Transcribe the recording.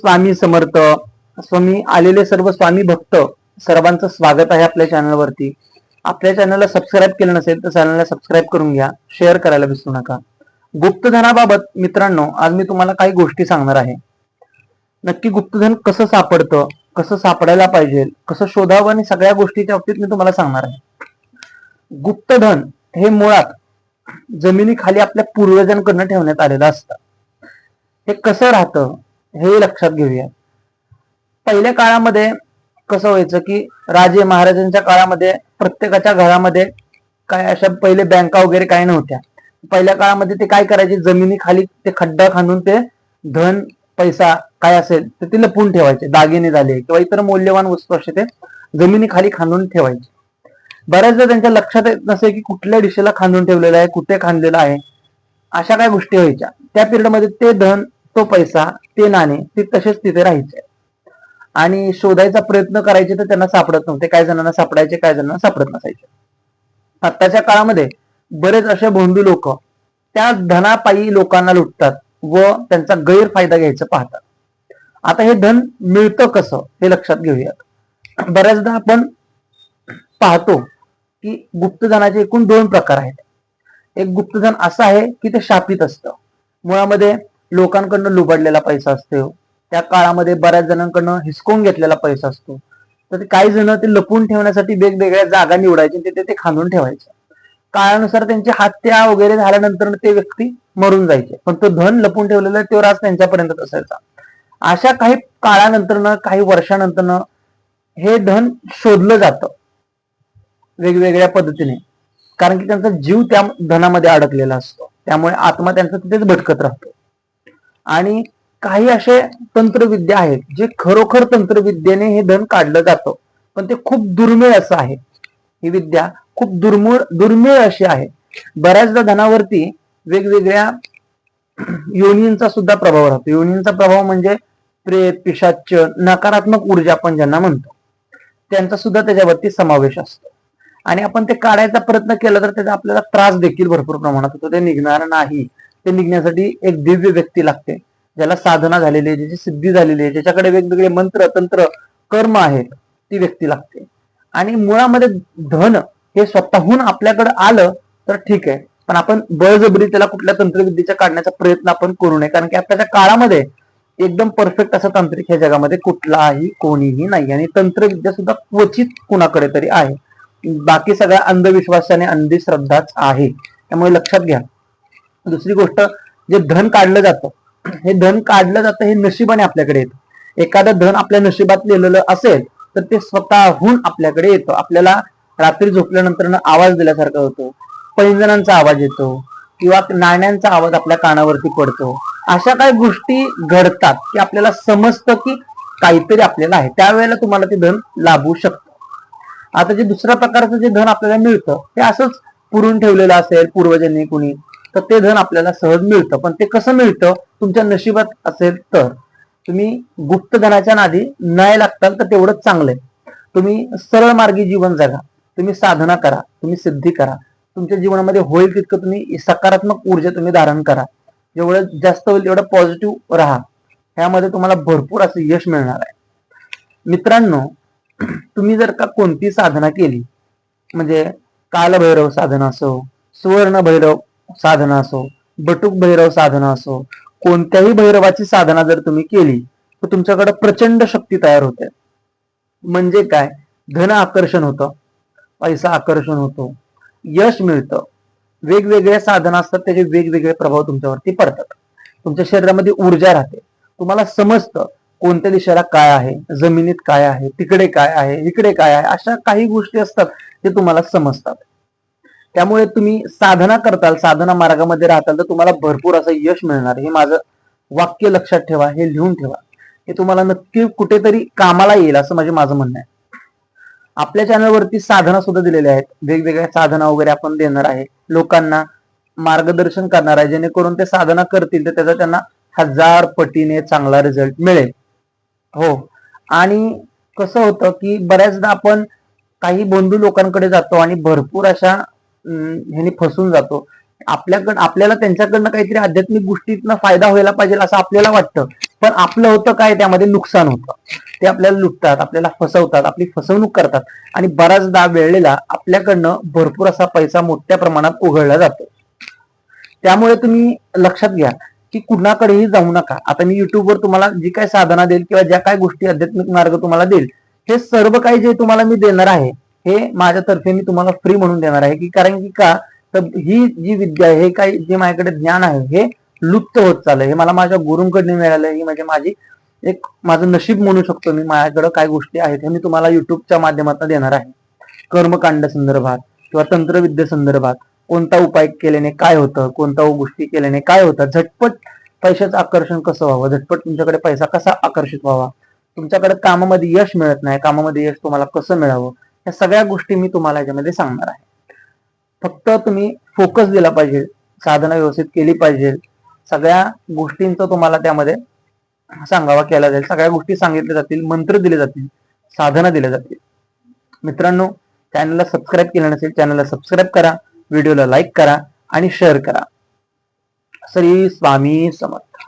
स्वामी समर्थ. स्वामी आलेले सर्व स्वामी भक्त सर्वांचं स्वागत आहे आपल्या चॅनलवरती. आपल्या चॅनलला सबस्क्राईब केलं नसेल तर चॅनलला सबस्क्राईब करून घ्या, शेअर करायला विसरू नका. गुप्तधनाबाबत मित्रांनो आज मी तुम्हाला काही गोष्टी सांगणार आहे. नक्की गुप्तधन कसं सापडतं, कसं सापडायला पाहिजे, कसं शोधावं आणि सगळ्या गोष्टीच्या बाबतीत मी तुम्हाला सांगणार आहे. गुप्तधन हे मुळात जमिनीखाली आपल्या पूर्वजांकडून ठेवण्यात आलेलं असतं. हे कसं राहतं हे लक्षात घेऊया. पहिल्या काळामध्ये कसं व्हायचं की राजे महाराजांच्या काळामध्ये प्रत्येकाच्या घरामध्ये काय अशा पहिले बँका वगैरे काही नव्हत्या. पहिल्या काळामध्ये ते काय करायचे, जमिनीखाली ते खड्डा खांदून ते धन पैसा काय असेल तर ते लपून ठेवायचे. दागिने झाले किंवा इतर मौल्यवान वस्तू असे ते जमिनीखाली खांदून ठेवायचे. बऱ्याचदा त्यांच्या लक्षात येत नसे की कुठल्या दिशेला खांदून ठेवलेलं आहे, कुठे खांदलेलं आहे. अशा काय गोष्टी व्हायच्या. त्या पिरियडमध्ये ते धन, तो पैसा, ते नाणे ते तसेच तिथे राहायचे आणि शोधायचा प्रयत्न करायचे तर त्यांना सापडत नव्हते. काही जणांना सापडायचे, काही जणांना सापडत नसायचे. आताच्या काळामध्ये बरेच असे भोंदू लोक त्या धनापायी लोकांना लुटतात व त्यांचा गैरफायदा घ्यायचं पाहतात. आता हे धन मिळतं कसं हे लक्षात घेऊयात. बऱ्याचदा आपण पाहतो की गुप्तधनाचे एकूण 2 प्रकार आहेत. एक गुप्तधन असं आहे की ते शापित असतं. मुळामध्ये लोकांकडनं लुबाडलेला पैसा असतो. त्या काळामध्ये बऱ्याच जणांकडनं हिसकून घेतलेला पैसा असतो. तर ते काही जण ते लपून ठेवण्यासाठी वेगवेगळ्या जागा निवडायचे, तिथे ते खांदून ठेवायचे. काळानुसार त्यांची हत्या वगैरे झाल्यानंतर ते व्यक्ती मरून जायचे, पण तो धन लपून ठेवलेला तो राज त्यांच्यापर्यंत असायचा. अशा काही काळानंतर, काही वर्षानंतर हे धन शोधलं जातं वेगवेगळ्या पद्धतीने, कारण की त्यांचा जीव त्या धनामध्ये अडकलेला असतो. त्यामुळे आत्मा त्यांचा तिथेच भटकत राहतो. आणि काही असे तंत्रविद्या आहेत जे खरोखर तंत्रविद्येने हे धन काढलं जातं, पण ते खूप दुर्मिळ असं आहे. ही विद्या खूप दुर्मिळ अशी आहे. बऱ्याचदा धनावरती वेगवेगळ्या योनींचा सुद्धा प्रभाव राहतो. योनींचा प्रभाव म्हणजे प्रेत, पिशाच, नकारात्मक ऊर्जा आपण ज्यांना म्हणतो, त्यांचा सुद्धा त्याच्यावरती समावेश असतो. आणि आपण ते काढायचा प्रयत्न केला तर त्याचा आपल्याला त्रास देखील भरपूर प्रमाणात होतो. ते निघणार नाही. ते निघण्यासाठी एक दिव्य व्यक्ती लागते, ज्याला साधना झालेली आहे, ज्याची सिद्धी झालेली आहे, ज्याच्याकडे वेगवेगळे मंत्र, तंत्र, कर्म आहेत, ती व्यक्ती लागते. आणि मुळामध्ये धन हे स्वतःहून आपल्याकडे आलं तर ठीक आहे, पण आपण बळजबरी त्याला कुठल्या तंत्रविद्येच्या काढण्याचा प्रयत्न आपण करू नये. कारण की आताच्या काळामध्ये एकदम परफेक्ट असं तांत्रिक ह्या जगामध्ये कुठलाही कोणीही नाही. आणि तंत्रविद्या सुद्धा क्वचित कुणाकडे तरी आहे. बाकी सगळ्या अंधविश्वास आणि अंधश्रद्धाच आहे. त्यामुळे लक्षात घ्या. दुसरी गोष्ट, जे धन काढलं जातं, हे धन काढलं जातं हे नशिबाने आपल्याकडे येतं. एखादं धन आपल्या नशिबात लिहिलेलं असेल तर ते स्वतःहून आपल्याकडे येतं. आपल्याला रात्री झोपल्यानंतर आवाज दिल्यासारखा होतो, पैंजणांचा आवाज येतो किंवा नाण्यांचा आवाज आपल्या कानावरती पडतो. अशा काही गोष्टी घडतात की आपल्याला समजतं की काहीतरी आपल्याला आहे. त्यावेळेला तुम्हाला ते धन लाभू शकतं. आता जे दुसऱ्या प्रकारचं जे धन आपल्याला मिळतं ते असंच पुरून ठेवलेलं असेल पूर्वजांनी कुणी, तर ते धन आपल्याला सहज मिळतं. पण ते कसं मिळतं, तुमच्या नशिबात असेल तर. तुम्ही गुप्तधनाच्या नादी नाही लागताल तर तेवढंच चांगलंय. तुम्ही सरळ मार्गी जीवन जगा, तुम्ही साधना करा, तुम्ही सिद्धी करा. तुमच्या जीवनामध्ये होईल तितकं तुम्ही सकारात्मक ऊर्जा तुम्ही धारण करा. जेवढं जास्त होईल तेवढं पॉझिटिव्ह राहा. ह्यामध्ये तुम्हाला भरपूर असं यश मिळणार आहे. मित्रांनो, तुम्ही जर का कोणती साधना केली, म्हणजे कालभैरव साधना असो, सुवर्ण भैरव साधना असो, बटुक भैरव साधना असो, कोणत्याही भैरवाची साधना जर तुम्ही केली तर तुमच्याकडे प्रचंड शक्ती तयार होते. म्हणजे काय, धन आकर्षण होतं, पैसा आकर्षण होतो, यश मिळतं. वेगवेगळ्या साधना असतात, त्याचे वेगवेगळे प्रभाव तुमच्यावरती पडतात. तुमच्या शरीरामध्ये ऊर्जा राहते. तुम्हाला समजतं कोणत्या दिशेला काय आहे, जमिनीत काय आहे, तिकडे काय आहे, इकडे काय आहे. अशा काही गोष्टी असतात ते तुम्हाला समजतात. त्यामुळे तुम्ही साधना करताल, साधना मार्गामध्ये राहताल तर तुम्हाला भरपूर असं यश मिळणार. हे माझं वाक्य लक्षात ठेवा, हे लिहून ठेवा. हे तुम्हाला नक्की कुठेतरी कामाला येईल असं माझं म्हणणं आहे. आपल्या चॅनलवरती साधना सुद्धा दिलेल्या आहेत. वेगवेगळ्या साधना वगैरे आपण देणार आहे, लोकांना मार्गदर्शन करणार आहे, जेणेकरून ते साधना करतील तर त्याचा त्यांना 1000 पटीने चांगला रिझल्ट मिळेल. हो. आणि कसं होतं की बऱ्याचदा आपण काही बंधू लोकांकडे जातो आणि भरपूर अशा ह्याने फसून जातो. आपल्याला त्यांच्याकडनं काहीतरी आध्यात्मिक गोष्टीतनं फायदा व्हायला पाहिजे असं आपल्याला वाटतं, पण आपलं होतं काय, त्यामध्ये नुकसान होतं. ते आपल्याला लुटतात, आपल्याला फसवतात, आपली फसवणूक करतात आणि बराचदा वेळेला आपल्याकडनं भरपूर असा पैसा मोठ्या प्रमाणात उघडला जातो. त्यामुळे तुम्ही लक्षात घ्या की कुणाकडेही जाऊ नका. आता मी युट्यूबवर तुम्हाला जी काय साधना देईल किंवा ज्या काय गोष्टी आध्यात्मिक मार्ग तुम्हाला देईल, हे सर्व काही जे तुम्हाला मी देणार आहे हे माझ्यातर्फे मी तुम्हाला फ्री म्हणून देणार आहे. की कारण की का, तर ही जी विद्या आहे, हे काही जे माझ्याकडे ज्ञान आहे हे लुप्त होत चाललंय. हे मला माझ्या गुरूंकडून मिळालं. ही म्हणजे माझी एक माझं नशीब म्हणू शकतो मी. माझ्याकडे काय गोष्टी आहेत हे मी तुम्हाला युट्यूबच्या माध्यमातून देणार आहे. कर्मकांड संदर्भात किंवा तंत्रविद्ये संदर्भात कोणता उपाय केल्याने काय होतं, कोणता गोष्टी केल्याने काय होतं, झटपट पैशाचं आकर्षण कसं व्हावं, झटपट तुमच्याकडे पैसा कसा आकर्षित व्हावा, तुमच्याकडे कामामध्ये यश मिळत नाही, कामामध्ये यश तुम्हाला कसं मिळावं, या सगळ्या गोष्टी मी तुम्हाला याच्यामध्ये सांगणार आहे. फक्त तुम्ही फोकस दिला पाहिजे, साधना व्यवस्थित केली पाहिजे, सगळ्या गोष्टींचं तुम्हाला त्यामध्ये सांगावा केला जाईल, सगळ्या गोष्टी सांगितल्या जातील, मंत्र दिले जातील, साधना दिल्या जातील. मित्रांनो, चॅनलला सबस्क्राईब केलं नसेल, चॅनलला सबस्क्राईब करा, व्हिडिओला लाईक करा आणि शेअर करा. श्री स्वामी समर्थ.